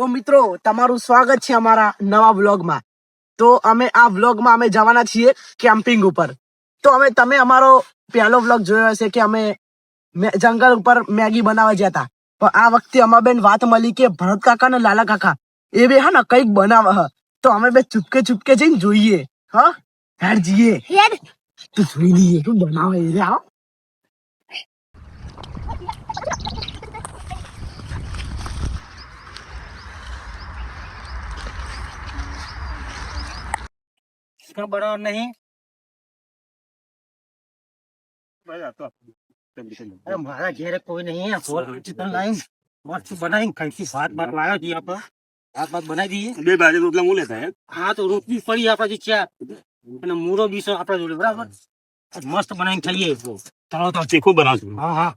તો મિત્રો તમારું સ્વાગત છે અમારા નવા વ્લોગમાં. તો અમે આ વ્લોગમાં અમે જવાના છીએ કેમ્પિંગ ઉપર. તો તમે અમારો પહેલો વ્લોગ જોયો હશે કે અમે જંગલ ઉપર મેગી બનાવવા ગયા હતા. પણ આ વખતે અમારા બેન વાત મળી કે ભરત કાકા ને લાલા કાકા એ બે હા ને કઈક બનાવે હ. તો અમે બે ચૂપકે ચૂપકે જઈને જોઈએ. હા હેડ જઈએ તો જોઈ લઈએ શું બનાવે એ રે. હા બરાબર નહીં. અરે મારા ઘેરે કોઈ નહીં. ચિકન લાઈન મસ્ત બનાવીને ખાઈથી ભાત ભાત લાવ્યો છીએ આપણે. ભાત ભાત બનાવી દઈએ. બે બાજુ રોટલા હું લેતા. હા તો રોટલી પડી આપણા ચાર અને મૂરો બીસો આપણા જોડે બરાબર. મસ્ત બનાવીને ખાઈએ. ચાલો તો ચીખું બનાવશું. હા હા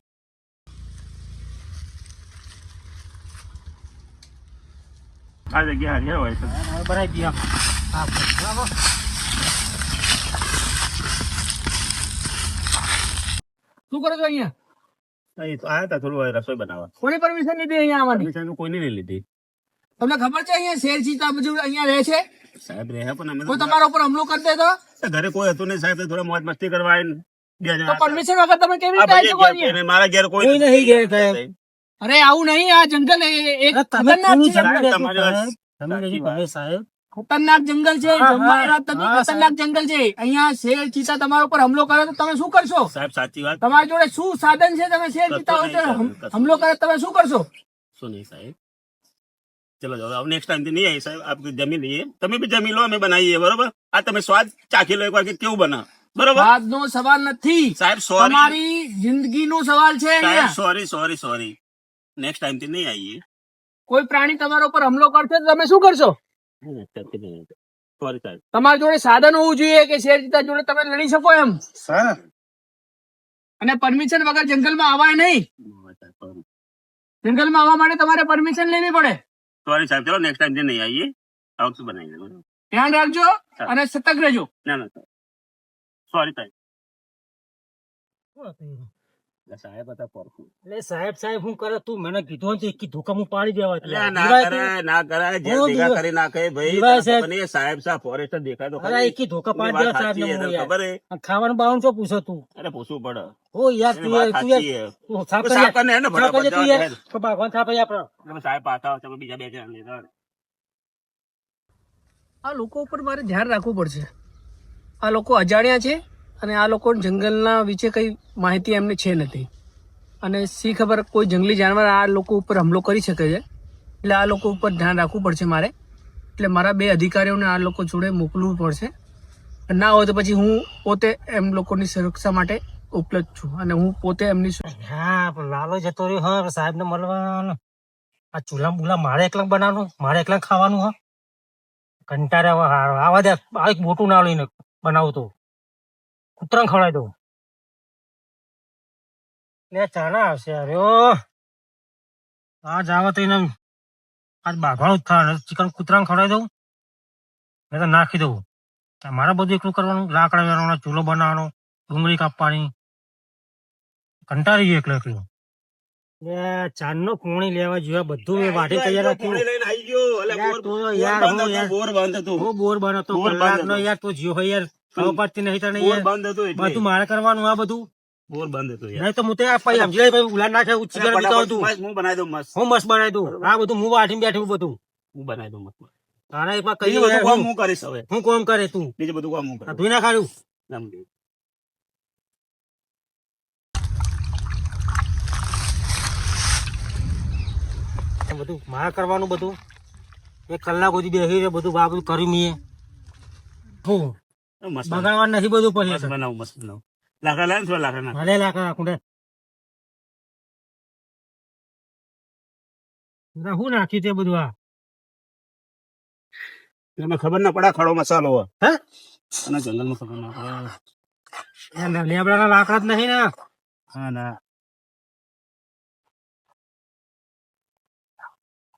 આ જગ્યા હારી હોય તો બનાવી દઈએ. હા બરાબર. શું કરો છો અહીંયા? આયા તા થોડું રસોઈ બનાવવા. કોની પરમિશન લીધી અહીંયા આવવાની? પરમિશન કોઈને નહીં લીધી. તમને ખબર છે અહીંયા શેર ચીતા બધું અહીંયા રહે છે? સાહેબ રહે પણ અમે કોઈ તમારા ઉપર હુમલો કરી દે તો? ઘરે કોઈ હતું નહીં સાહેબ, થોડા મોજ મસ્તી કરવા આવીને તો પરમિશન વગર તમે કેવી રીતે આવી શકો અહીંયા? મારા ઘરે કોઈ નહીં ઘેર સાહેબ. અરે આવું નહીં, આ જંગલ એક ખતરનાક છે. સાહેબ ખતરનાક જંગલ છે. ખતરનાક જંગલ છે. અહીંયા શેર ચીતા તમારા ઉપર હુમલો કરે તો તમે શું કરશો? સાહેબ સાચી વાત. તમારી જોડે શું સાધન છે? તમે શેર ચીતા હુમલો કરે તમે શું કરશો? શું નહીં સાહેબ. ચલો જાઓ, अब नेक्स्ट टाइम नहीं आई साहब. आप जमी लीजिए, તમે બી જમી લો, અમે બનાવીએ બરોબર. આ તમે સ્વાદ ચાખી લો એકવાર કે કેવું બના. બરોબર, સ્વાદનો સવાલ નથી સાહેબ. સોરી, તમારી જિંદગીનો સવાલ છે. Sorry sorry sorry, next time થી નહીં આવીએ. કોઈ પ્રાણી તમારા ઉપર હુમલો કરશે તો તમે શું કરશો? સોરી સાહેબ. તમારી જોડે સાધન હોવું જોઈએ કે શેર ચીતા જોડે તમે લડી શકો એમ. સર અને પરમિશન વગર જંગલમાં આવાય નહીં. જંગલમાં આવવા માટે તમારે પરમિશન લેવી પડે. સોરી સાહેબ, ચલો નેક્સ્ટ ટાઈમ નહીં આવીએ. આ વખતે બનાવી દો. ધ્યાન રાખજો અને સતર્ક રહેજો. ના ના સોરી સાહેબ. સાહેબ હતા પરખું. એટલે સાહેબ સાહેબ હું કરે? તું મને કીધું ને કે ધોકા હું પાડી દેવા. ના કરે ના કરાય. જે ભેગા કરી નાખે ભાઈ. સાહેબ સાહેબ ફોરેસ્ટર દેખાય તો ખરા. એક ધોકા પાડી દેવા સાહેબ ને ખબર હે. ખાવાનું બાવાનું શું પૂછો તું? અરે પૂછવું પડે. ઓ યાર તું યાર સાહેબ સાહેબ ને ફટાફટ તું યાર તો ભગવાન સાહેબ આપણે સાહેબ પાતા તમે બીજા બે જણ લેતા. આ લોકો ઉપર મારે ધ્યાન રાખવું પડશે. આ લોકો અજાણ્યા છે અને આ લોકો જંગલના વિશે કઈ માહિતી એમને છે નથી. અને શી ખબર કોઈ જંગલી જાનવર આ લોકો ઉપર હુમલો કરી શકે છે. એટલે આ લોકો ઉપર ધ્યાન રાખવું પડશે મારે. એટલે મારા બે અધિકારીઓને આ લોકો જોડે મોકલવું પડશે. ના હોય તો પછી હું પોતે એમ લોકોની સુરક્ષા માટે ઉપલબ્ધ છું અને હું પોતે એમની. હા લાલો જતો રહ્યો. હા સાહેબ ને મળવાનું. આ ચૂલા બુલા મારે એકલા બનાવવાનું, મારે એકલા ખાવાનું. હા કંટાળે આવા દે. એક મોટું ના લઈને બનાવું તો કૂતરાને ખવડાવી દઉં. લે ચાના આવશે. અરે આજ આવે તો એને આજ બાઘાણું જ થાય. ચિકન કૂતરાને ખવડાવી દઉં ને તો નાખી દઉં. મારે બધું એકલું કરવાનું. લાકડા વેરવાનો, ચૂલો બનાવવાનો, ડુંગળી કાપવાની. કંટાળી ગયું એકલું એકલું. ચાંદનો પોણી લેવા જોઈએ બધું વાઢી તૈયાર રાખ્યું. બોર બંધ હતો. બોર બંધ હતો યાર. તું જીઓ યાર ખબર પડતી નહીં તને યાર. બધું મારે કરવાનું. આ બધું બોર બંધ હતું નહીં તો હું સમજી ઉલા નાખે હું બનાવી દઉં. મસ્ત હું મસ્ત બનાવી દઉં. આ બધું હું વાઢીને બેઠું બધું હું બનાવી દઉં મસ્ત. તારા એકમાં કઈ હું કરીશ હવે. હું કોમ કરે તું બીજું બધું કામ હું કરું. તું ના ખાડું બધું મારે કરવાનું. બધું 1 કલાક સુધી બેસી બધું આ બધું કર્યું મેં. હું બગાડવા નથી બધું. પછી બનાવું મસ્ત બનાવું. લાકડા લાવે ને લાકડા ના લાકડા નાખું. હું નાખ્યું તે બધું. આ એમાં ખબર ના પડે ખડો મસાલો. હે અને જંગલમાં ખબર ના પડે. લેબડાના લાકડા જ નહીં ને. હા ના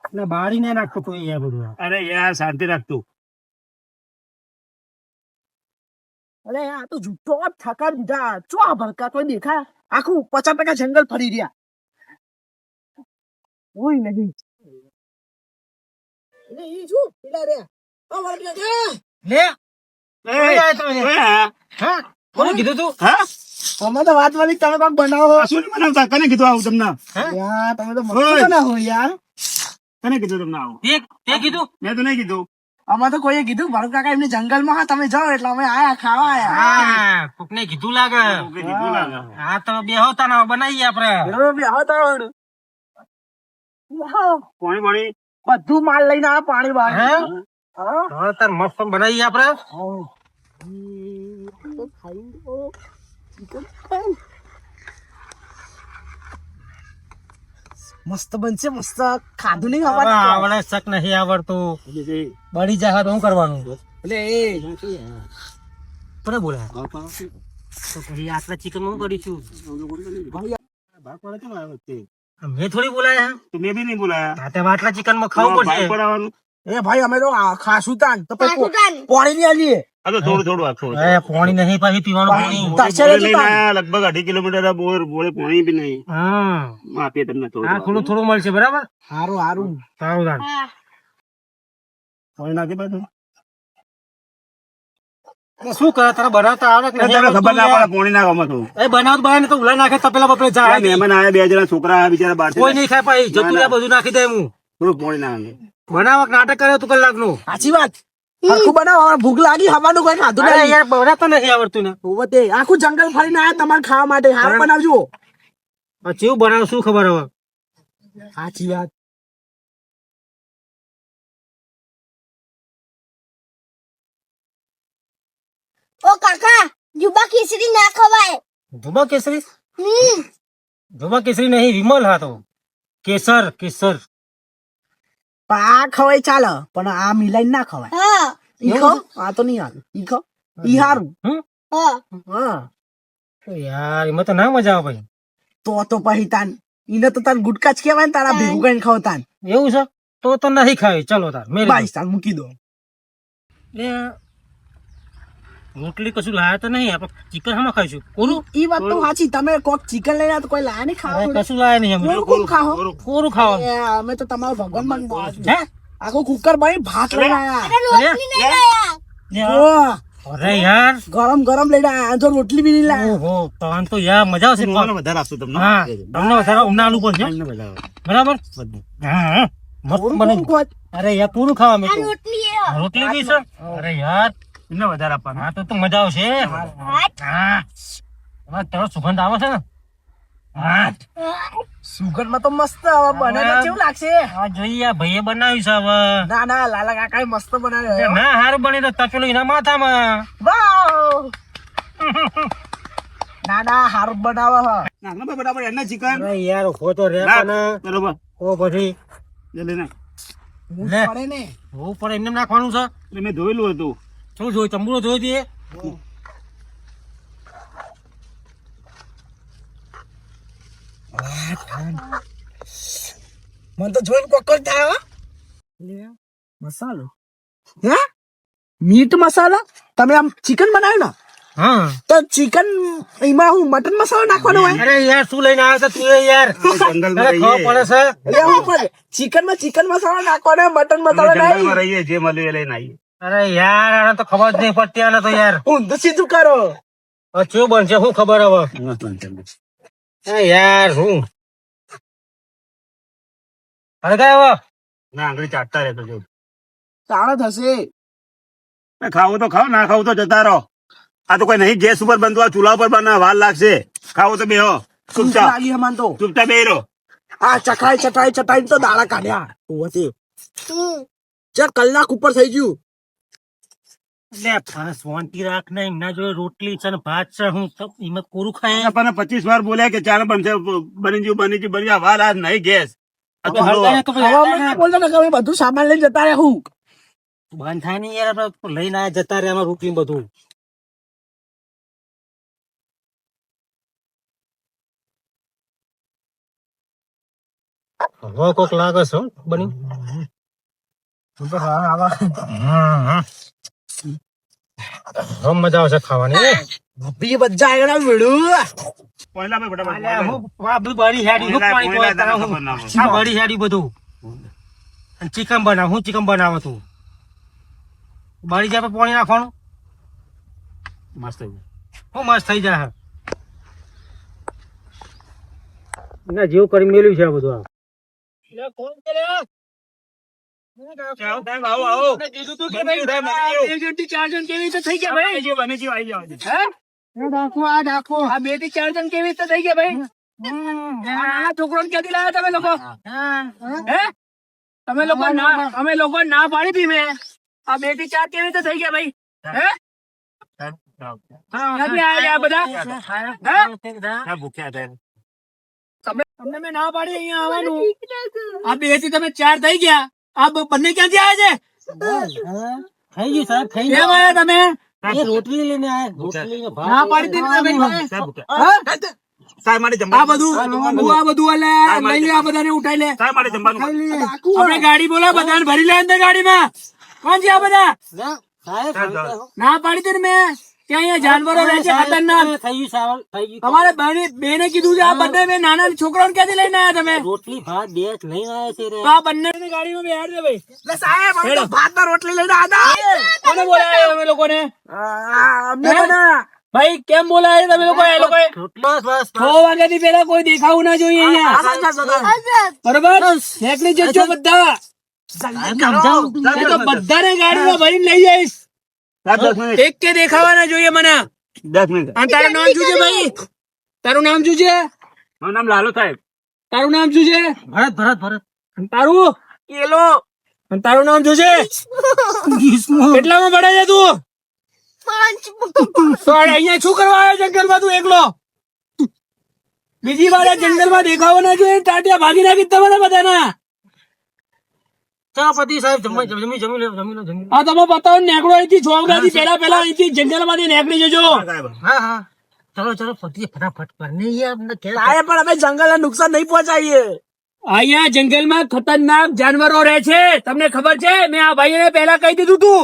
એટલે બારી ને નાખતો તો યાર બધું. અરે યાર શાંતિ રાખતું. અરે આ તો જૂઠો ઠાકા દીધા. ચો આ ભડકા કોઈ દેખા આખું 50% જંગલ ફરી રહ્યા. કોઈ નહીં. એટલે ઈ શું પેલા રે લે કોઈ આયો તમે? હા કોને કીધું તું? તમે તો વાત વાળી તમે કોક બનાવો શું નહીં બનાવતા? કને કીધું આવું તમને? યાર તમે તો મસ્ત ના હો યાર. કને કીધું તમને આવું? તે કીધું? મેં તો નહીં કીધું. આમાં તો કોઈએ કીધું ભરત કાકા એમને જંગલમાં હા તમે જાઓ એટલે અમે આયા ખાવા આયા. હા કોકને કીધું લાગે. ઓકે, કીધું લાગે. હા તો બેહો તાના બનાવીએ આપણે. બરોબર આવો તો પાણી પાણી બધું માલ લઈને આ પાણી બહાર હે? હા હવે તાર મસ્ત બનાવીએ આપણે. મસ્ત બનશે મસ્ત ખાધું નહીં હવે આવવાનું આવડે શક નહીં આવડતું. બળી જાય તો શું કરવાનું? એટલે એ કોને બોલાય? તો પછી આટલા ચિકન હું કરીશું? ભાગ પડે કેમ આ વખતે? મેં થોડી બોલાયા. તો મેં બી નહીં બોલાયા. હા તેમાં આટલા ચિકન માં ખાવું ભાગ પડશે. પડાવવાનું. એ ભાઈ અમે તો ખાસું તાન તો પછી પાણી નહીં આલીએ આ તો થોડું થોડું આપો. પાણી નહીં પાછી પીવાનું પાણી. તરસે બોલે નથી લઈને પાણી. આયા, લગભગ 2.5 કિલોમીટર બોલે પાણી બી નહીં. હા આપીએ તમને થોડું. હા થોડું થોડું મળશે બરાબર. હારું હારું સારું તાન. પાણી નાખી પાછું. શું કરે તારે બનાવતા આવડે કે નહીં તને ખબર ના આવડતું? પડે પાણી નાખવામાં તો. એ બનાવત બનાવીને તો ઉલા નાખે તપેલા બપેલા આ જાય. મહેમાન આયા, 2 જણા છોકરા આયા બિચારા બહારથી. કોઈ નહીં ખાય પાછી જતું ના, રહ્યા બધું નાખી દે હું. થોડું પાણી નાખે. બનાવક નાટક કરે તું કલાકનું. સાચી વાત હરખું બનાવો અમારે ભૂખ લાગી હવાનું કોઈ ખાધું અરે નહીં યાર બનાવતા નથી આવડતું ને. ઉભો તે આખું જંગલ ફરીને આયા તમારે ખાવા માટે હારું બનાવજો હવે કેવું બનાવ શું ખબર હવે. સાચી વાત ઓ કાકા જુબા ખીચડી ના ખવાય. ધુમા કેસરી? હમ ધુમા કેસરી નહીં વિમલ હા તો કેસર કેસર. પણ આ ખવાય ચાલે પણ આ મિલાઈને ના ખવાય હા ઈ ખો આ તો નહીં હારું ઈ ખો ઈ હારું હમ? હા હા યાર એમાં તો ના મજા આવે ભાઈ. તો પછી તાન ઈને તો તાન ગુટકા જ કહેવાય ને તારા ભેગું કરીને ખાવ તાન એવું છે તો નહીં ખાય. ચલો તાર મેરે બાઈસ તાન મૂકી દો રોટલી કશું લાયા તો નહીં આપણે ચિકન હામાં ખાઈશું. કોરું ઈ વાત તો સાચી તમે કોક ચિકન લઈને આવો તો કોઈ લાયા નહીં ખાવા અરે જોડે. કશું લાયા નહીં અમે. કોણ ખાઓ કોરું ખાવાનું. એ, અમે તો તમારો ભગવાન બનવા હે? આખો કુકર બની ભાત લઈને આયા રોટલી નહીં લાયા. ઓહ, અરે યાર ગરમ ગરમ લઈને આયા આ તો રોટલી બી નહીં લાયા ઓહો તન તો યાર મજા આવશે. મને વધારે આપશું તમને. હા તમને વધારે ઉનાળું પડશે તમને વધારે. બરાબર. હા હા મસ્ત બને. અરે યાર પૂરું ખાવા મેં આ તો. રોટલી એ. રોટલી બી છે. અરે યાર એમને વધારે આપવાનું. હા તો મજા આવશે. હા હવે તારો સુગંધ આવે છે ને. હા સુગર માં તો મસ્ત હવે બને તો કેવું લાગશે આ જોઈએ આ ભાઈએ બનાવ્યું છે હવે. ના ના લાલા કાકા મસ્ત બનાવ્યો ના હારું બની તો તપેલું એના માથામાં. વાવ ના ના હારું બનાવે હ નાખને ભાઈ બરાબર એમને ચિકન. અરે યાર હો તો રે નાખ. પણ બરોબર. ઓ પછી જલ્દી નાખ. લે. પડે ને હોવું પડે એમને નાખવાનું છે. એટલે મેં ધોયેલું હતું. શું જોયું ચંબુરો જોઈ દઈએ. મને તો જોઈને કોકર થાય હો. મસાલો હે મીટ મસાલા તમે આમ ચિકન બનાવ્યું ને હા તો ચિકન એમાં હું મટન મસાલો નાખવાનો હોય અરે યાર શું લઈને આવ્યો છે તું એ યાર. જંગલમાં તારે ખબર રહીએ. પડે છે. એટલે હું પડે ચિકન માં ચિકન મસાલો નાખવાનો હોય, મટન અમે મસાલો જંગલમાં નહીં રહીએ, જે મળ્યું એ લઈને આવીએ. અરે યાર આને તો ખબર જ નહીં પડતી આને તો યાર. ઊંધું સીધું કરો હવે શું બનશે શું ખબર હવે. અરે યાર શું અરે કઈ હવે ના આંગળી ચાટતા રહેતો જો. તાળો થશે ખાવું તો ખાવ, ના ખાવું તો જતા રહો. આ તો કોઈ નહીં, ગેસ ઉપર બનતું, આ ચૂલા ઉપર બના વાર લાગશે. ખાવું તો બેહો ભૂખ ચૂપચાપ. લાગી હમાન તો ચૂપચાપ બેહી રહો. આ ચટાઈ તો દાડા કાઢ્યા ઓવતે ચાર કલાક ઉપર થઈ ગયું લે પણ શાંતિ રાખ ને એમના જોડે રોટલી છે ને ભાત છે હું તો એમાં કોરું ખાય. આપણને 25 વાર બોલ્યા કે ચાર બનશે, બની ગયું વાર આજ નહીં ગેસ. આ તો હળગાય તો પછી હવે હળગાય અમે ને. બોલતા ને કે અમે બધું સામાન લઈને જતા રહ્યા હું બંધ થાય નહીં યાર આપણે લઈને આયા જતા રહ્યા એમાં રોટલી બધું. હવે કોક લાગે છે હો, બની. હવે મજા આવશે ખાવાની. ભી બધા આગળ વિડું પહેલા ભાઈ ફટાફટ અલ્યા, હું આ બધું બળી હેડી, હું પાણી પીવા તારા હું. આ બળી હેડી બધું. અને ચિકન બનાવ. હું ચિકન બનાવો તું બળી જાય પાણી નાખવાનું. મસ્ત થઈ હું મસ્ત થઈ જાય. એના જેવું કરી મેલ્યું છે આ બધું. જાવ સાહેબ, આવો આવો. મેં કીધું તું કે ભાઈ આ 2 થી 4 જણ કેવી રીતે થઈ ગયા ભાઈ? બને છે આવી જાવ. હે? આ 2 થી 4 જણ કેવી રીતે થઈ ગયા ભાઈ? આ નાના છોકરોને ક્યાંથી લાવ્યા તમે લોકો? હે? અમે લોકો ના પાડી હતી મેં. આ 2 થી 4 કેવી રીતે થઈ ગયા ભાઈ? હે? ક્યાંથી આયા આ બધા? હે? ભૂખ્યા હતા. તમને મેં ના પાડી અહીંયા આવવાનું. આ 2 થી તમે 4 થઈ ગયા. આ બંને ક્યાંથી આવ્યા છે? થઈ ગયું સાહેબ, થઈ કેમ આવ્યા તમે? એ રોટલી લઈને આયા. રોટલી ને ભાત. ના પાડી હતી ને તમે? સાહેબ ભૂખ્યા. હા? સાહેબ માટે આ જમવાનું. બધું આ બધું અલે લઈ લે, આ બધાને ઉઠાઈ લે. સાહેબ માટે જમવાનું. આપણે ગાડી બોલા, બધાને ભરી લે અંદર ગાડીમાં. કોણ છે આ બધા? સાહેબ, ના પાડી હતી ને મેં કે અહીંયા જાનવરો રહે છે ખતરનાક. થઈ ગયું સાહેબ, થઈ ગયું. તમારે બેને કીધું છે આ બંને બે નાના છોકરાઓને ક્યાંથી લઈને આવ્યા તમે? રોટલી ભાત બે જ લઈને આવ્યા છે રે. તો આ બંને ગાડીમાં બેહાડ દે ભાઈ. એટલે સાહેબ અમે તો ભાતના રોટલી લઈને આવ્યા કોને બોલાયા તમે લોકોને? હતા. અમને બનાવ્યા. ભાઈ કેમ બોલાયા તમે લોકો? એ લોકોએ બસ બસ 6 વાગ્યાથી પેલા કોઈ દેખાવું ના જોઈએ અહીંયા. બરોબર? નીકળી જજો બધા. એ તો બધાને ગાડીમાં ભરીને લઈ જઈશ. સાહેબ 10 મિનિટ. એક કે દેખાવાના જોઈએ મને. 10 મિનિટ. અને તારું નામ શું છે ભાઈ? તારું નામ શું છે? મારું નામ લાલુ સાહેબ. તારું નામ શું છે? ભરત ભરત ભરત. અને તારું? કેલો. અને તારું નામ શું છે? કેટલામાં ભણે છે તું? 5 તો અહીંયા શું કરવા આવ્યો જંગલમાં તું એકલો? બીજી વાર આ જંગલમાં દેખાવો ના જોઈએ. ટાટિયા ભાગી નાખી તમારા બધાના. ચા પતિ સાહેબ, જમી જમી જમી લો, જમી લો, જમી લો. આ તમે બતાવો નેકડો અહીંથી 6 વાગ્યાથી પેલા અહીંથી જંગલમાંથી નીકળી જજો. સાહેબ હા હા, ચલો ચલો પતિ ફટાફટ કરને યાર. અમને કે સાહેબ પણ અમે જંગલને નુકસાન નહીં પહોંચાડીએ. અહીંયા જંગલમાં ખતરનાક જાનવરો રહે છે, તમને ખબર છે? મેં આ ભાઈને પહેલા કહી દીધું તું.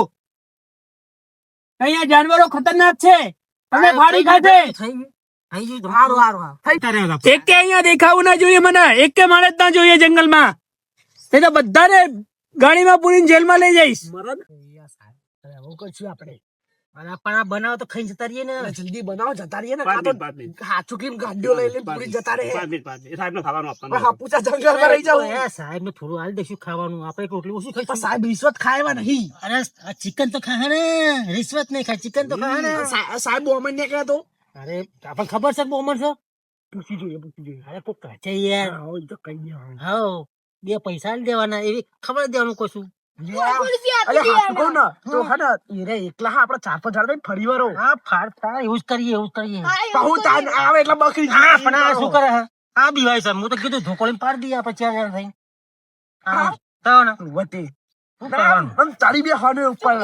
અહીંયા જાનવરો ખતરનાક છે, તમે ફાડી ખાશે. થઈ ગયું. હારું હારું હારું. એક કે અહીંયા દેખાવું ના જોઈએ મને. એક કે મારે જ ના જોઈએ જંગલમાં. એ તો બધાને ગાડીમાં પૂરીને જેલમાં લઈ જઈશ. હું કશું આપણે અને પણ આ બનાવ તો ખાઈ જતા રહીએ ને. જલ્દી બનાવો, જતા રહીએ ને. 5 કાં તો મિનિટ 5 મિનિટ. હાચું કેમ ગાડીઓ લઈ લઈને પૂરી જતા રહે. 5 મિનિટ 5 મિનિટ. સાહેબ ને ખાવાનું આપવાનું. હાપુચા જંગલમાં રહી જાવ. એ સાહેબ ને થોડું હાલ દઈશું ખાવાનું. આપણે એક રોટલી ઓછી પણ ખાઈશું. સાહેબ રિશ્વત ખાવા નહીં. અરે આ ચિકન તો ખાય ને, રિશ્વત નહીં ખાય, ચિકન તો ખાય ને. સાહેબ બોમન ને કહે તો અરે આપણને ખબર છે બોમર છે. પૂછી જોઈએ. અરે કોઈ કાચે યાર. હા, એ તો કહી દે. હા, 2 પૈસા નહીં દેવાના, એવી ખબર દેવાનું કશું. અરે હાચું કહું ને તો હે ને ઈરે એકલા હા આપણે 4-5 જણ થઈને ફરી વરો. હા ફાડતા એવું જ કરીએ, એવું જ કરીએ. હું તાન આવે એટલે બકરી હા પણ આ શું કરે છે? આ બીવાય છે. હું તો કીધું ધોકોળી પાડી દઈએ આપણે 4 જણ થઈ. હા તાવ ને વટી શું કરવાનું? આમ ચાલી બે હાને ઉપર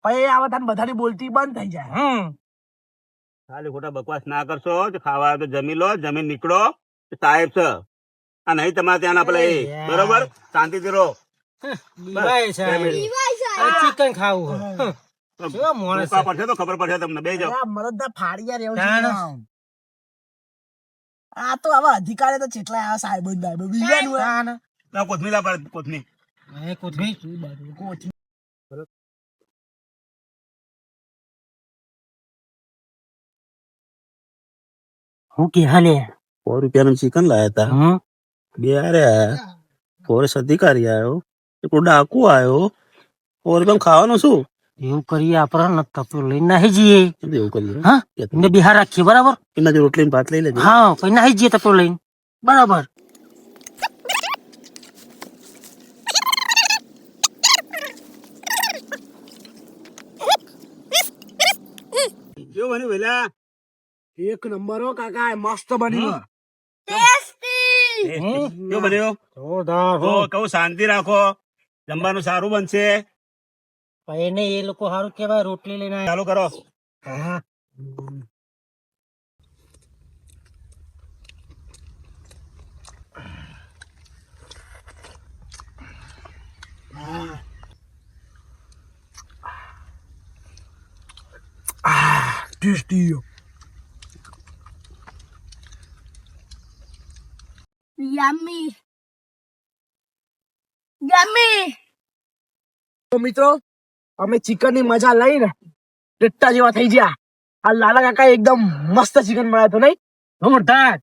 પછી આવે તને બધાની બોલતી બંધ થઈ જાય. ખાલી ખોટા બકવાસ ના કરશો. તો ખાવા આવે તો જમી લો, જમીન નીકળો. સાહેબ છે આ નહીં તમારે ત્યાંના પેલા એ. બરોબર, શાંતિથી રહો. બીવાય છે. ચિકન ખાવું છે. કેવો માણસ ભૂકા પડશે તો ખબર પડશે તમને. બે જાઓ. આ મરદના ફાડિયા રેવું જાણ. છે. આ તો આવા અધિકારે તો કેટલા આવા સાહેબ જ દાયબો બીજાનું હોય. હા ને. ના, કોથમીર લા પડે, કોથમીર. એ કોથમીર. હું કે હાલે 100 રૂપિયાનું ચિકન લાયા હતા. હમ 2 આયા. ફોરેસ્ટ અધિકારી આવ્યો, એક ડાકુ આવ્યો. 100 રૂપિયા ખાવાનું શું? એવું કરીએ આપણે ને તપેલું લઈને નાહી જઈએ. એવું કરીએ. હા એમને બિહાર રાખીએ બરાબર. એના જે રોટલી ને ભાત લઈ લેજો. હા પછી નાહી જઈએ તપેલું લઈને બરાબર. કેવું બન્યું વેલા? એક નંબર હો કાકા, મસ્ત બન્યું. કેવું બન્યું? જોરદાર તો કહું શાંતિ રાખો, જમવાનું સારું બનશે. એને એ લોકો સારું કેવાય રોટલી લઈને ચાલુ કરો. હા ટેસ્ટી. Yummy. ગમી તો મિત્રો અમે ચિકન ની મજા લઈને ટેટ્ટા જેવા થઈ ગયા. આ લાલા કાકા એકદમ મસ્ત ચિકન બનાવ્યો હતો નહીં? જોરદાર.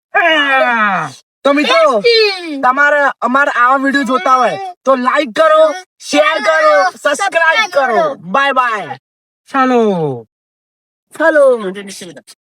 તો મિત્રો તમારે અમારા આવા વિડીયો જોતા હોય તો લાઈક કરો, શેર કરો, સબસ્ક્રાઇબ કરો. Bye bye. ચાલો ચાલો.